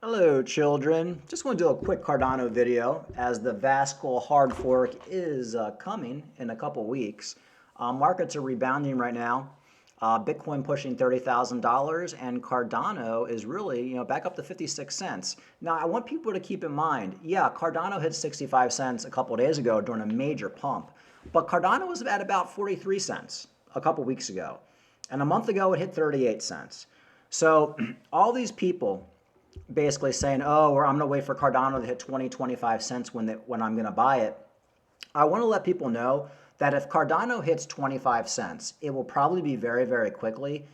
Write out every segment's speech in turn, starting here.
Hello, children. Just want to do a quick Cardano video as the Vasil hard fork is coming in a couple weeks. Markets are rebounding right now. Bitcoin pushing $30,000 and Cardano is really, back up to 56 cents. Now, I want people to keep in mind, yeah, Cardano hit 65 cents a couple days ago during a major pump, but Cardano was at about 43 cents a couple weeks ago. And a month ago, it hit 38 cents. So all these people basically saying, oh, or I'm going to wait for Cardano to hit 20, 25 cents when I'm going to buy it. I want to let people know that if Cardano hits 25 cents, it will probably be very, very quickly.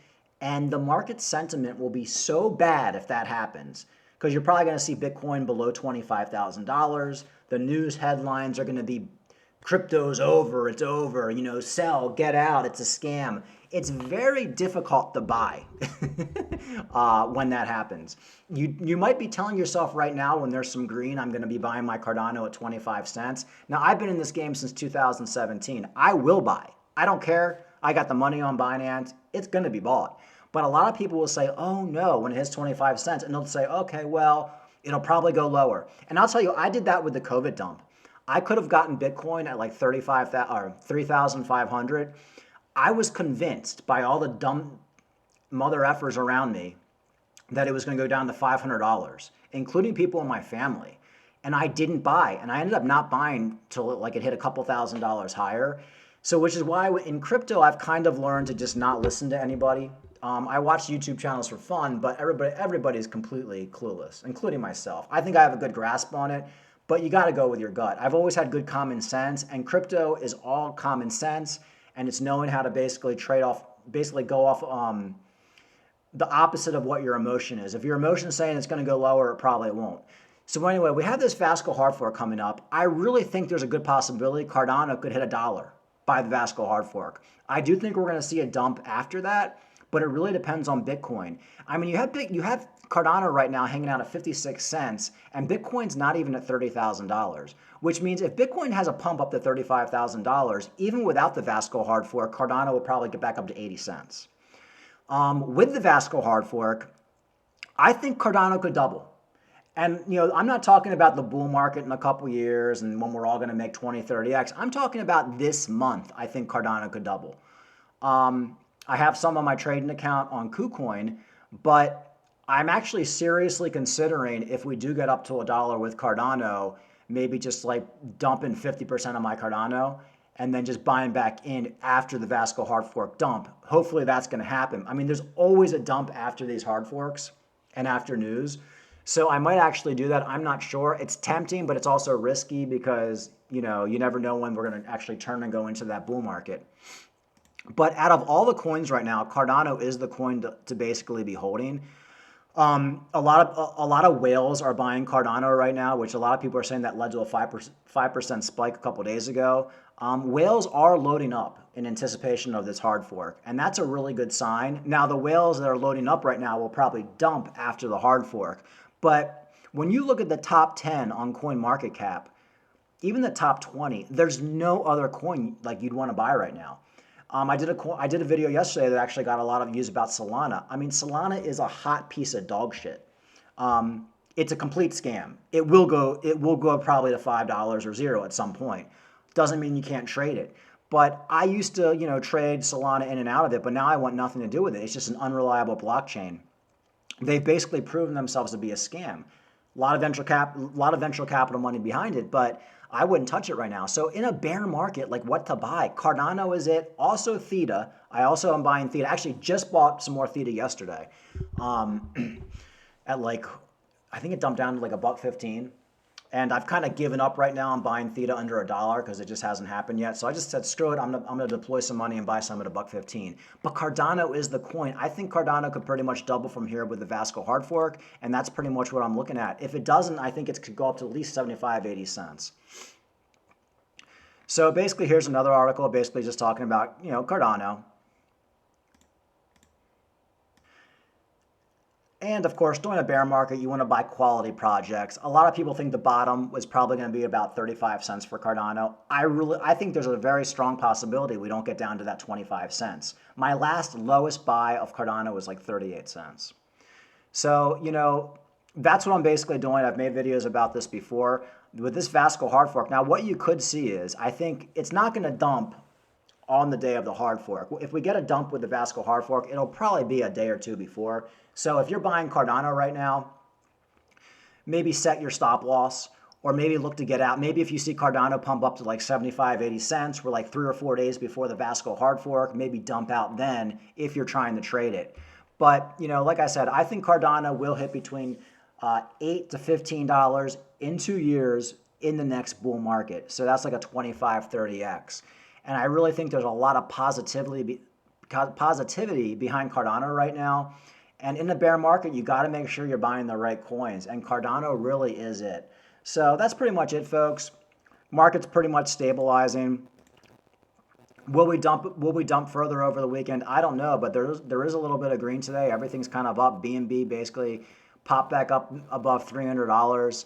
And the market sentiment will be so bad if that happens, because you're probably going to see Bitcoin below $25,000. The news headlines are going to be crypto's over, it's over, sell, get out, it's a scam. It's very difficult to buy when that happens. You might be telling yourself right now when there's some green, I'm going to be buying my Cardano at 25 cents. Now, I've been in this game since 2017. I will buy. I don't care. I got the money on Binance. It's going to be bought. But a lot of people will say, oh no, when it hits 25 cents. And they'll say, okay, well, it'll probably go lower. And I'll tell you, I did that with the COVID dump. I could have gotten Bitcoin at like 35,000 or 3,500. I was convinced by all the dumb mother effers around me that it was going to go down to $500, including people in my family. And I didn't buy. And I ended up not buying till like it hit a couple $1,000s higher. So which is why in crypto, I've kind of learned to just not listen to anybody. I watch YouTube channels for fun, but everybody is completely clueless, including myself. I think I have a good grasp on it, but you got to go with your gut. I've always had good common sense, and crypto is all common sense, and it's knowing how to basically trade off, basically go off the opposite of what your emotion is. If your emotion is saying it's going to go lower, it probably won't. So anyway, we have this Vasil hard fork coming up. I really think there's a good possibility Cardano could hit $1 by the Vasil hard fork. I do think we're going to see a dump after that, but it really depends on Bitcoin. I mean, you have Cardano right now hanging out at 56 cents, and Bitcoin's not even at $30,000, which means if Bitcoin has a pump up to $35,000, even without the Vasil hard fork, Cardano will probably get back up to 80 cents. With the Vasil hard fork, I think Cardano could double. And I'm not talking about the bull market in a couple years and when we're all going to make 20, 30x. I'm talking about this month. I think Cardano could double. I have some on my trading account on KuCoin, but I'm actually seriously considering if we do get up to $1 with Cardano, maybe just like dumping 50% of my Cardano and then just buying back in after the Vasil hard fork dump. Hopefully that's going to happen. I mean, there's always a dump after these hard forks and after news. So I might actually do that. I'm not sure. It's tempting, but it's also risky because, you never know when we're going to actually turn and go into that bull market. But out of all the coins right now, Cardano is the coin to basically be holding. A lot of whales are buying Cardano right now, which a lot of people are saying that led to a 5% spike a couple days ago. Whales are loading up in anticipation of this hard fork, and that's a really good sign. Now, the whales that are loading up right now will probably dump after the hard fork, but when you look at the top 10 on CoinMarketCap, even the top 20, there's no other coin like you'd want to buy right now. I did a video yesterday that actually got a lot of views about Solana. I mean, Solana is a hot piece of dog shit. It's a complete scam. It will go probably to $5 or zero at some point. Doesn't mean you can't trade it. But I used to, trade Solana in and out of it, but now I want nothing to do with it. It's just an unreliable blockchain. They've basically proven themselves to be a scam. A lot of venture capital money behind it, but I wouldn't touch it right now. So in a bear market, like what to buy? Cardano is it. Also Theta. I also am buying Theta. Actually, just bought some more Theta yesterday. At like, I think it dumped down to like $1.15. And I've kind of given up right now on buying Theta under $1 because it just hasn't happened yet. So I just said, screw it. I'm gonna deploy some money and buy some at $1.15. But Cardano is the coin. I think Cardano could pretty much double from here with the Vasil hard fork, and that's pretty much what I'm looking at. If it doesn't, I think it could go up to at least 75, 80 cents. So basically, here's another article basically just talking about, Cardano. And of course, during a bear market, you want to buy quality projects. A lot of people think the bottom was probably going to be about 35 cents for Cardano. I think there's a very strong possibility we don't get down to that 25 cents. My last lowest buy of Cardano was like 38 cents. So, that's what I'm basically doing. I've made videos about this before. With this Vasil hard fork, now what you could see is, I think it's not going to dump on the day of the hard fork. If we get a dump with the Vasil hard fork, it'll probably be a day or two before. So if you're buying Cardano right now, maybe set your stop loss, or maybe look to get out. Maybe if you see Cardano pump up to like 75, 80 cents for like 3 or 4 days before the Vasil hard fork, maybe dump out then if you're trying to trade it. But, you know, like I said, I think Cardano will hit between $8 to $15 in 2 years in the next bull market. So that's like a 25, 30x. And I really think there's a lot of positivity behind Cardano right now. And in the bear market, you got to make sure you're buying the right coins. And Cardano really is it. So that's pretty much it, folks. Market's pretty much stabilizing. Will we dump further over the weekend? I don't know, but there is a little bit of green today. Everything's kind of up. BNB basically popped back up above $300.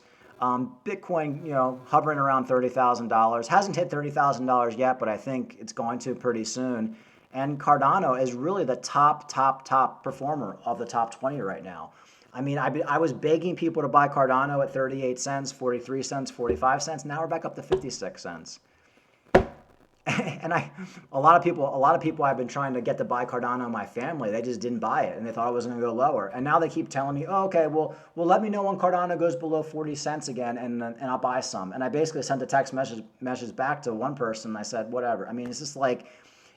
Bitcoin, you know, hovering around $30,000. Hasn't hit $30,000 yet, but I think it's going to pretty soon. And Cardano is really the top performer of the top 20 right now. I mean, I was begging people to buy Cardano at 38 cents, 43 cents, 45 cents. Now we're back up to 56 cents. And a lot of people I've been trying to get to buy Cardano in my family, they just didn't buy it and they thought it was going to go lower. And now they keep telling me, oh, okay, well, let me know when Cardano goes below 40 cents again and I'll buy some. And I basically sent a text message back to one person and I said, whatever. I mean, it's just like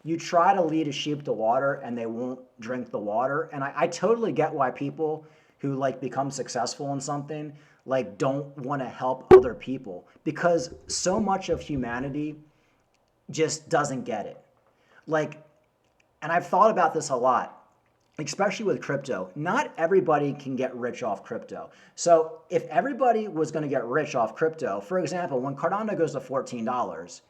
you try to lead a sheep to water and they won't drink the water. And I totally get why people who like become successful in something like don't want to help other people, because so much of humanity just doesn't get it. Like, and I've thought about this a lot, especially with crypto. Not everybody can get rich off crypto. So if everybody was going to get rich off crypto, for example, when Cardano goes to $14,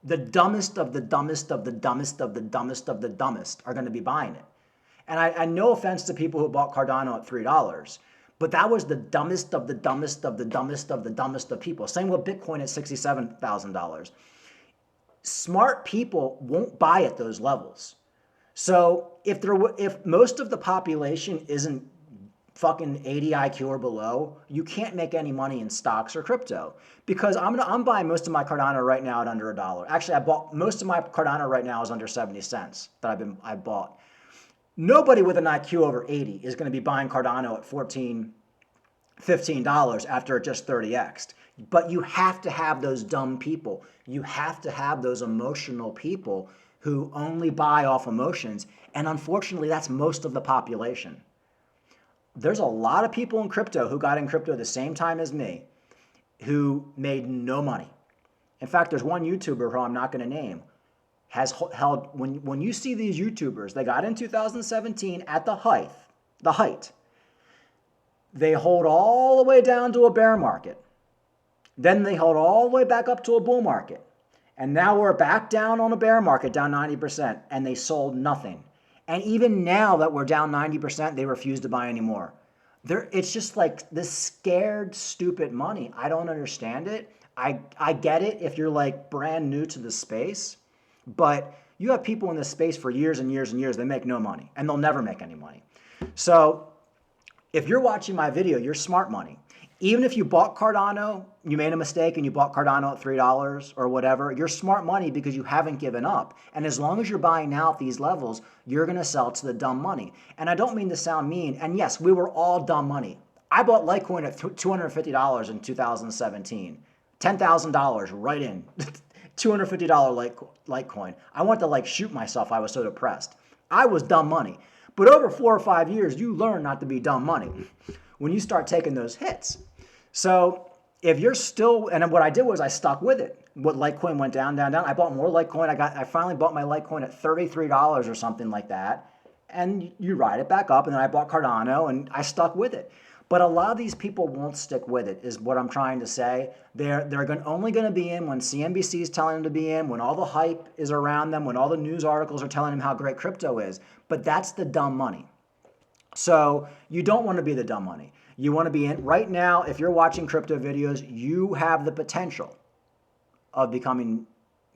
the dumbest of the dumbest of the dumbest of the dumbest of the dumbest are going to be buying it. And I no offense to people who bought Cardano at $3, but that was the dumbest of the dumbest of the dumbest of the dumbest of people. Same with Bitcoin at $67,000. Smart people won't buy at those levels. So if most of the population isn't fucking 80 IQ or below, you can't make any money in stocks or crypto. Because I'm buying most of my Cardano right now at under $1. Actually, I bought most of my Cardano right now is under 70 cents that I bought. Nobody with an IQ over 80 is going to be buying Cardano at $14, $15 after it just 30x'd. But you have to have those dumb people. You have to have those emotional people who only buy off emotions. And unfortunately, that's most of the population. There's a lot of people in crypto who got in crypto the same time as me who made no money. In fact, there's one YouTuber who I'm not going to name has held, when you see these YouTubers, they got in 2017 at the height. They hold all the way down to a bear market. Then they hold all the way back up to a bull market. And now we're back down on a bear market, down 90%, and they sold nothing. And even now that we're down 90%, they refuse to buy anymore. It's just like this scared, stupid money. I don't understand it. I get it if you're like brand new to the space, but you have people in this space for years and years and years. They make no money, and they'll never make any money. So if you're watching my video, you're smart money. Even if you bought Cardano, you made a mistake and you bought Cardano at $3 or whatever, you're smart money because you haven't given up. And as long as you're buying now at these levels, you're going to sell to the dumb money. And I don't mean to sound mean. And yes, we were all dumb money. I bought Litecoin at $250 in 2017. $10,000 right in. $250 Litecoin. I wanted to like shoot myself. I was so depressed. I was dumb money. But over 4 or 5 years, you learn not to be dumb money when you start taking those hits. So if you're still, and what I did was I stuck with it. What Litecoin went down, down, down. I bought more Litecoin. I finally bought my Litecoin at $33 or something like that. And you ride it back up. And then I bought Cardano and I stuck with it. But a lot of these people won't stick with it, is what I'm trying to say. They're only going to be in when CNBC is telling them to be in, when all the hype is around them, when all the news articles are telling them how great crypto is. But that's the dumb money. So you don't want to be the dumb money. You want to be in. Right now, if you're watching crypto videos, you have the potential of becoming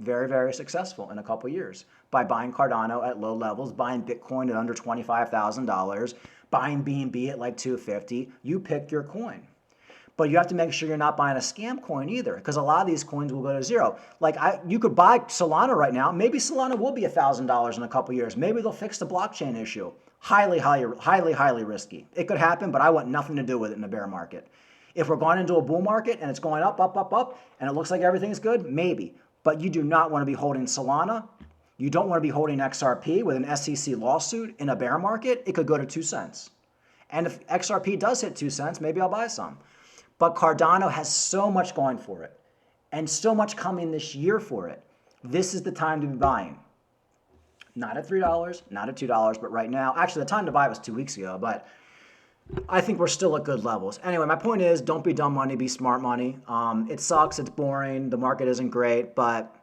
very, very successful in a couple years by buying Cardano at low levels, buying Bitcoin at under $25,000, buying BNB at like 250, you pick your coin. But you have to make sure you're not buying a scam coin either, because a lot of these coins will go to zero. Like you could buy Solana right now. Maybe Solana will be $1,000 in a couple years. Maybe they'll fix the blockchain issue. Highly risky. It could happen, but I want nothing to do with it in a bear market. If we're going into a bull market and it's going up, and it looks like everything's good, maybe. But you do not want to be holding Solana. You don't want to be holding XRP with an SEC lawsuit in a bear market. It could go to 2 cents. And if XRP does hit 2 cents, maybe I'll buy some. But Cardano has so much going for it and so much coming this year for it. This is the time to be buying. Not at $3, not at $2, but right now. Actually, the time to buy was 2 weeks ago, but I think we're still at good levels. Anyway, my point is, don't be dumb money, be smart money. It sucks, it's boring, the market isn't great, but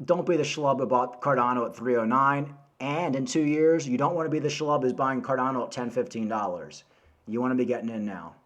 don't be the schlub who bought Cardano at $309. And in 2 years, you don't want to be the schlub who's buying Cardano at $10, $15. You want to be getting in now.